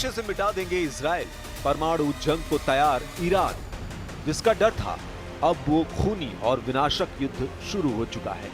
नक्शे से मिटा देंगे इजराइल, परमाणु जंग को तैयार ईरान। जिसका डर था, अब वो खूनी और विनाशक युद्ध शुरू हो चुका है।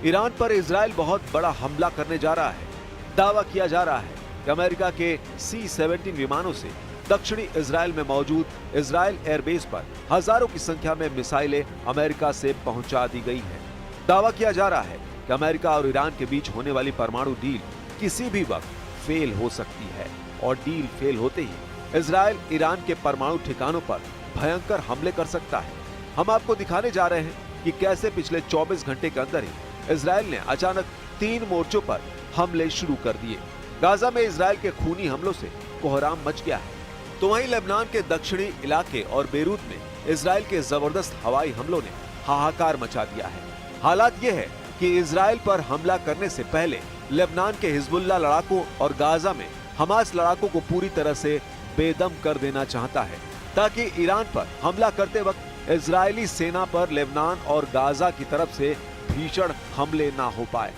ईरान पर इजराइल बहुत बड़ा हमला करने जा रहा है। दावा किया जा रहा है कि अमेरिका के C-17 विमानों से दक्षिणी इजराइल में मौजूद इजराइल एयरबेस पर हजारों की संख्या में मिसाइलें अमेरिका से पहुंचा दी गई हैं। दावा किया जा रहा है कि अमेरिका और ईरान के बीच होने वाली परमाणु डील किसी भी वक्त फेल हो सकती है और डील फेल होते ही इजराइल ईरान के परमाणु ठिकानों पर भयंकर हमले कर सकता है। हम आपको दिखाने जा रहे हैं कि कैसे पिछले 24 घंटे के अंदर ही इजराइल ने अचानक 3 मोर्चों पर हमले शुरू कर दिए। गाजा में इजराइल के खूनी हमलों से कोहराम मच गया है, तो वहीं लेबनान के दक्षिणी इलाके और बेरूत में इजराइल के जबरदस्त हवाई हमलों ने हाहाकार मचा दिया है। हालात ये है कि इजराइल पर हमला करने से पहले लेबनान के हिजबुल्लाह लड़ाकों और गाजा में हमास लड़ाकों को पूरी तरह से बेदम कर देना चाहता है, ताकि ईरान पर हमला करते वक्त इजरायली सेना पर लेबनान और गाजा की तरफ से भीषण हमले ना हो पाए।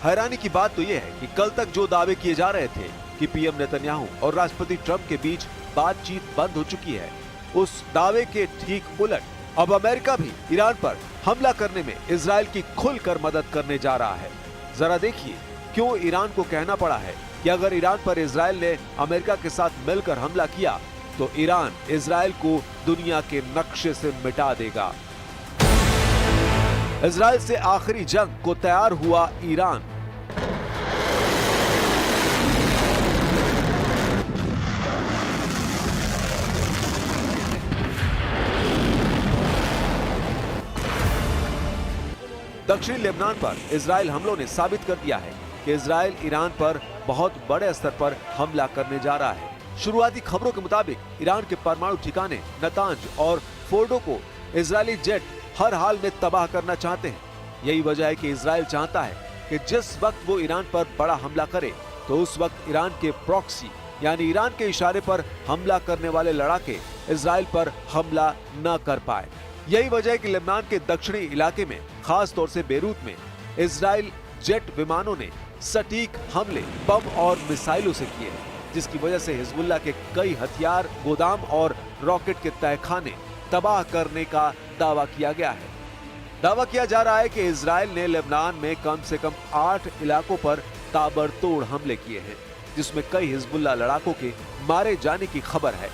हैरानी की बात तो यह है कि कल तक जो दावे किए जा रहे थे कि पीएम नेतन्याहू और राष्ट्रपति ट्रंप के बीच बातचीत बंद हो चुकी है, उस दावे के ठीक उलट अब अमेरिका भी ईरान पर हमला करने में इजराइल की खुलकर मदद करने जा रहा है। जरा देखिए क्यों ईरान को कहना पड़ा है कि अगर ईरान पर इजराइल ने अमेरिका के साथ मिलकर हमला किया तो ईरान इजराइल को दुनिया के नक्शे से मिटा देगा। इजराइल से आखिरी जंग को तैयार हुआ ईरान। दक्षिणी लेबनान पर इजराइल हमलों ने साबित कर दिया है कि इजराइल ईरान पर बहुत बड़े स्तर पर हमला करने जा रहा है। शुरुआती खबरों के मुताबिक ईरान के परमाणु ठिकाने नतांज और फोर्डो को इजरायली जेट हर हाल में तबाह करना चाहते हैं। यही वजह है कि इजराइल चाहता है कि जिस वक्त वो ईरान पर बड़ा हमला करे तो उस वक्त ईरान के प्रॉक्सी यानी ईरान के इशारे पर हमला करने वाले लड़ाके इजराइल पर हमला न कर पाए। यही वजह है कि लेबनान के दक्षिणी इलाके में, खास तौर से बेरूत में, इजराइल जेट विमानों ने सटीक हमले बम और मिसाइलों से किए हैं, जिसकी वजह से हिजबुल्लाह के कई हथियार गोदाम और रॉकेट के तहखाने तबाह करने का दावा किया गया है। दावा किया जा रहा है कि इजराइल ने लेबनान में कम से कम 8 इलाकों पर ताबड़तोड़ हमले किए हैं, जिसमें कई हिजबुल्लाह लड़ाकों के मारे जाने की खबर है।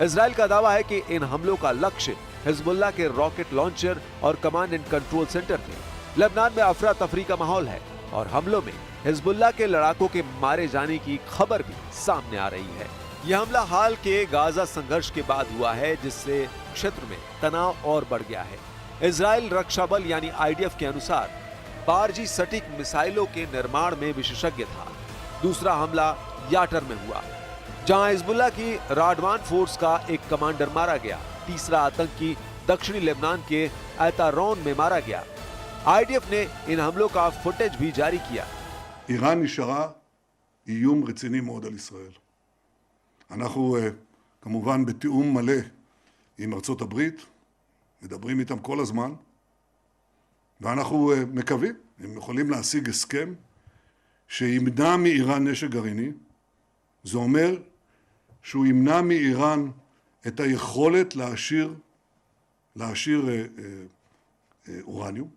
इजराइल का दावा है कि इन हमलों का लक्ष्य हिजबुल्लाह के रॉकेट लॉन्चर और कमांड एंड कंट्रोल सेंटर थे। लेबनान में अफरा तफरी का माहौल है और हमलों में हिजबुल्लाह के लड़ाकों के मारे जाने की खबर भी सामने आ रही है। यह हमला हाल के गाजा संघर्ष के बाद हुआ है, जिससे क्षेत्र में तनाव और बढ़ गया है। इजराइल रक्षा बल यानी IDF के अनुसार बारजी सटीक मिसाइलों के निर्माण में विशेषज्ञ था। दूसरा हमला याटर में हुआ, जहां हिजबुल्लाह की राडवान फोर्स का एक कमांडर मारा गया। तीसरा आतंकी दक्षिणी लेबनान के ऐतारोन में मारा गया। IDF ने इन हमलों का फुटेज भी जारी किया। איראן נשארה איום רציני מאוד על ישראל. אנחנו כמובן בתיאום מלא עם ארצות הברית, מדברים איתם כל הזמן, ואנחנו מקווים, הם יכולים להשיג הסכם שימנע מאיראן נשק גרעיני. זה אומר שהוא ימנע מאיראן את היכולת להעשיר אורניום.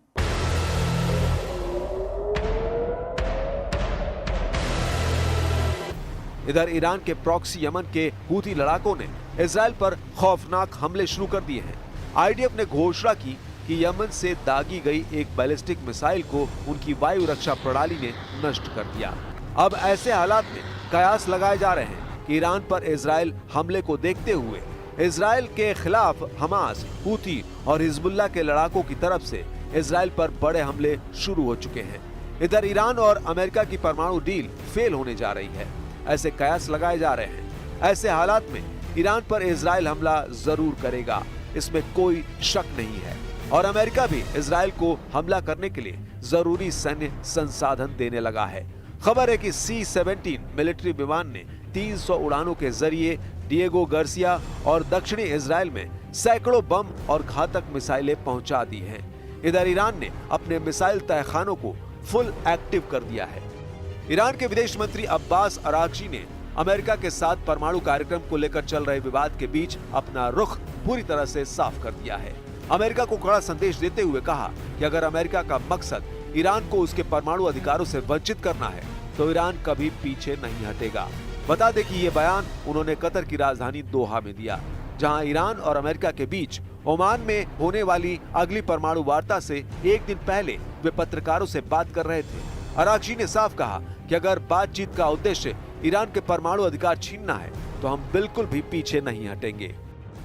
इधर ईरान के प्रॉक्सी यमन के हूथी लड़ाकों ने इजराइल पर खौफनाक हमले शुरू कर दिए हैं। IDF ने घोषणा की कि यमन से दागी गई एक बैलिस्टिक मिसाइल को उनकी वायु रक्षा प्रणाली ने नष्ट कर दिया। अब ऐसे हालात में कयास लगाए जा रहे हैं कि ईरान पर इजराइल हमले को देखते हुए इजराइल के खिलाफ हमास, हूथी और हिजबुल्लाह के लड़ाकों की तरफ से इजराइल पर बड़े हमले शुरू हो चुके हैं। इधर ईरान और अमेरिका की परमाणु डील फेल होने जा रही है, ऐसे कयास लगाए जा रहे हैं। ऐसे हालात में ईरान पर इजराइल हमला जरूर करेगा, इसमें कोई शक नहीं है। और अमेरिका भी इजराइल को हमला करने के लिए जरूरी सैन्य संसाधन देने लगा है। खबर है कि C-17 मिलिट्री विमान ने 300 उड़ानों के जरिए डिएगो गार्सिया और दक्षिणी इजराइल में सैकड़ों बम और घातक मिसाइलें पहुंचा दी हैं। इधर ईरान ने अपने मिसाइल तहखानों को फुल एक्टिव कर दिया है। ईरान के विदेश मंत्री अब्बास अरागची ने अमेरिका के साथ परमाणु कार्यक्रम को लेकर चल रहे विवाद के बीच अपना रुख पूरी तरह से साफ कर दिया है। अमेरिका को कड़ा संदेश देते हुए कहा कि अगर अमेरिका का मकसद ईरान को उसके परमाणु अधिकारों से वंचित करना है तो ईरान कभी पीछे नहीं हटेगा। बता दें कि ये बयान उन्होंने कतर की राजधानी दोहा में दिया, जहां ईरान और अमेरिका के बीच ओमान में होने वाली अगली परमाणु वार्ता से एक दिन पहले वे पत्रकारों से बात कर रहे थे। अरागची ने साफ कहा कि अगर बातचीत का उद्देश्य ईरान के परमाणु अधिकार छीनना है तो हम बिल्कुल भी पीछे नहीं हटेंगे।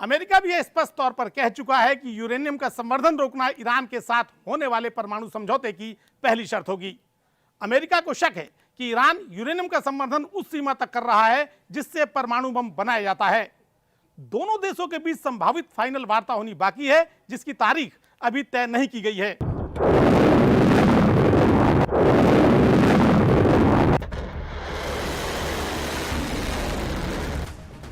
अमेरिका भी यह स्पष्ट तौर पर कह चुका है कि यूरेनियम का संवर्धन रोकना ईरान के साथ होने वाले परमाणु समझौते की पहली शर्त होगी। अमेरिका को शक है कि ईरान यूरेनियम का संवर्धन उस सीमा तक कर रहा है जिससे परमाणु बम बनाया जाता है। दोनों देशों के बीच संभावित फाइनल वार्ता होनी बाकी है, जिसकी तारीख अभी तय नहीं की गई है।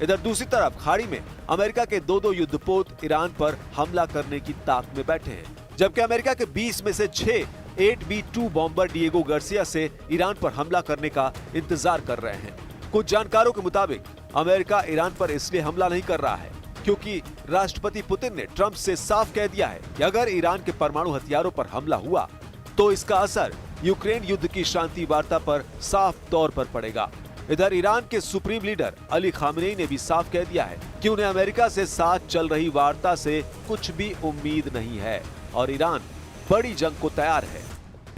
इधर दूसरी तरफ खाड़ी में अमेरिका के दो युद्धपोत ईरान पर हमला करने की ताक में बैठे हैं, जबकि अमेरिका के 20 में से 6 8B2 बॉम्बर डिएगो गार्सिया से ईरान पर हमला करने का इंतजार कर रहे हैं। कुछ जानकारों के मुताबिक अमेरिका ईरान पर इसलिए हमला नहीं कर रहा है क्योंकि राष्ट्रपति पुतिन ने ट्रंप से साफ कह दिया है कि अगर ईरान के परमाणु हथियारों पर हमला हुआ तो इसका असर यूक्रेन युद्ध की शांति वार्ता पर साफ तौर पर पड़ेगा। इधर ईरान के सुप्रीम लीडर अली खामेनी ने भी साफ कह दिया है कि उन्हें अमेरिका से साथ चल रही वार्ता से कुछ भी उम्मीद नहीं है और ईरान बड़ी जंग को तैयार है।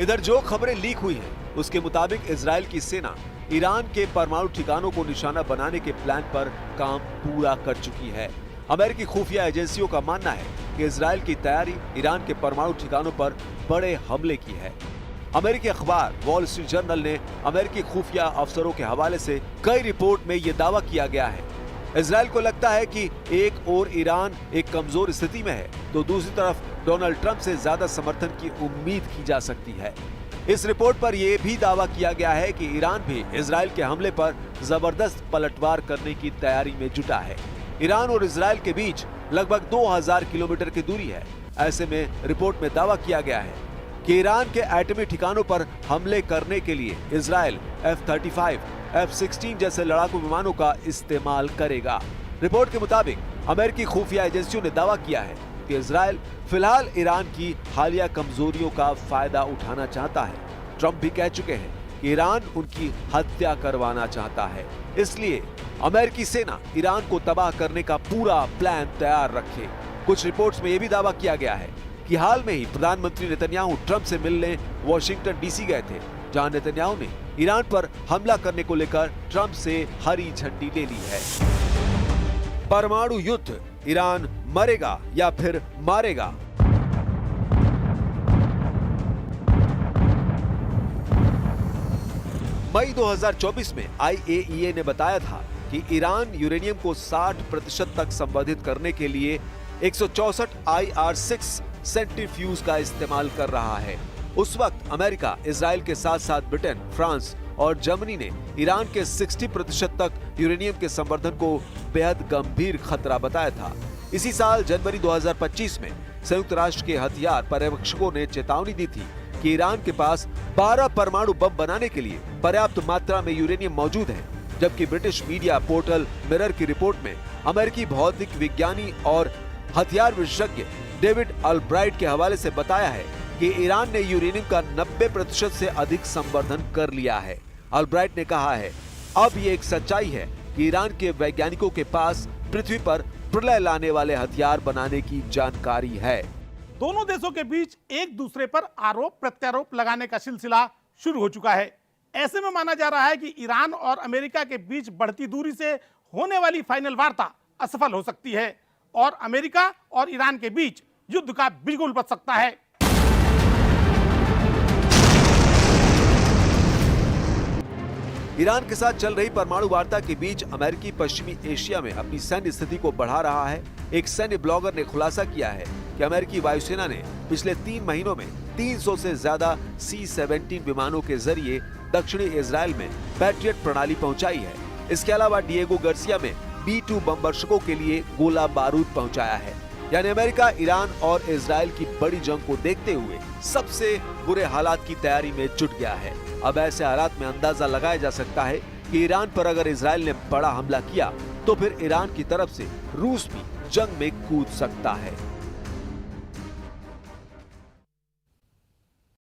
इधर जो खबरें लीक हुई हैं, उसके मुताबिक इजराइल की सेना ईरान के परमाणु ठिकानों को निशाना बनाने के प्लान पर काम पूरा कर चुकी है। अमेरिकी खुफिया एजेंसियों का मानना है कि इजराइल की तैयारी ईरान के परमाणु ठिकानों पर बड़े हमले की है। अमेरिकी अखबार वॉल स्ट्रीट जर्नल ने अमेरिकी खुफिया अफसरों के हवाले से कई रिपोर्ट में यह दावा किया गया है। इजराइल को लगता है कि एक ओर ईरान एक कमजोर स्थिति में है तो दूसरी तरफ डोनाल्ड ट्रंप से ज्यादा समर्थन की उम्मीद की जा सकती है। इस रिपोर्ट पर यह भी दावा किया गया है कि ईरान भी इजराइल के हमले पर जबरदस्त पलटवार करने की तैयारी में जुटा है। ईरान और इजराइल के बीच लगभग 2000 किलोमीटर की दूरी है। ऐसे में रिपोर्ट में दावा किया गया है कि ईरान के एटमी ठिकानों पर हमले करने के लिए इजराइल F-35, F-16 जैसे लड़ाकू विमानों का इस्तेमाल करेगा। रिपोर्ट के मुताबिक अमेरिकी खुफिया एजेंसियों ने दावा किया है कि इजराइल फिलहाल ईरान की हालिया कमजोरियों का फायदा उठाना चाहता है। ट्रंप भी कह चुके हैं कि ईरान उनकी हत्या करवाना चाहता है, इसलिए अमेरिकी सेना ईरान को तबाह करने का पूरा प्लान तैयार रखे। कुछ रिपोर्ट्स में यह भी दावा किया गया है कि हाल में ही प्रधानमंत्री नेतन्याहू ट्रंप से मिलने वॉशिंगटन डीसी गए थे, जहां नेतन्याहू ने ईरान पर हमला करने को लेकर ट्रंप से हरी झंडी ले ली है। परमाणु युद्ध, ईरान मरेगा या फिर मारेगा? मई 2024 में IAEA ने बताया था कि ईरान यूरेनियम को 60% तक संवर्धित करने के लिए 164 IR-6 सेंट्रीफ्यूज का इस्तेमाल कर रहा है। उस वक्त अमेरिका, इजराइल के साथ साथ ब्रिटेन, फ्रांस और जर्मनी ने ईरान के 60% तक यूरेनियम के संवर्धन को बेहद गंभीर खतरा बताया था। इसी साल जनवरी 2025 में संयुक्त राष्ट्र के हथियार पर्यवेक्षकों ने चेतावनी दी थी कि ईरान के पास 12 परमाणु बम बनाने के लिए पर्याप्त मात्रा में यूरेनियम मौजूद है, जबकि ब्रिटिश मीडिया पोर्टल मिरर की रिपोर्ट में अमेरिकी भौतिक विज्ञानी और हथियार विशेषज्ञ डेविड अल्ब्राइट के हवाले से बताया है कि ईरान ने यूरेनियम का 90% से अधिक संवर्धन कर लिया है। अल्ब्राइट ने कहा है, अब ये एक सच्चाई है कि ईरान के वैज्ञानिकों के पास पृथ्वी पर प्रलय लाने वाले हथियार बनाने की जानकारी है। दोनों देशों के बीच एक दूसरे पर आरोप प्रत्यारोप लगाने का सिलसिला शुरू हो चुका है। ऐसे में माना जा रहा है कि ईरान और अमेरिका के बीच बढ़ती दूरी से होने वाली फाइनल वार्ता असफल हो सकती है और अमेरिका और ईरान के बीच युद्ध का बिगुल बच सकता है। ईरान के साथ चल रही परमाणु वार्ता के बीच अमेरिकी पश्चिमी एशिया में अपनी सैन्य स्थिति को बढ़ा रहा है। एक सैन्य ब्लॉगर ने खुलासा किया है कि अमेरिकी वायुसेना ने पिछले 3 महीनों में 300 से ज्यादा C-17 विमानों के जरिए दक्षिणी इजराइल में पैट्रियट प्रणाली पहुंचाई है। इसके अलावा डिएगो गार्सिया में B-2 बमवर्षकों के लिए गोला बारूद पहुंचाया है। यानी अमेरिका ईरान और इजराइल की बड़ी जंग को देखते हुए सबसे बुरे हालात की तैयारी में जुट गया है। अब ऐसे हालात में अंदाजा लगाया जा सकता है कि ईरान पर अगर इजराइल ने बड़ा हमला किया तो फिर ईरान की तरफ से रूस भी जंग में कूद सकता है।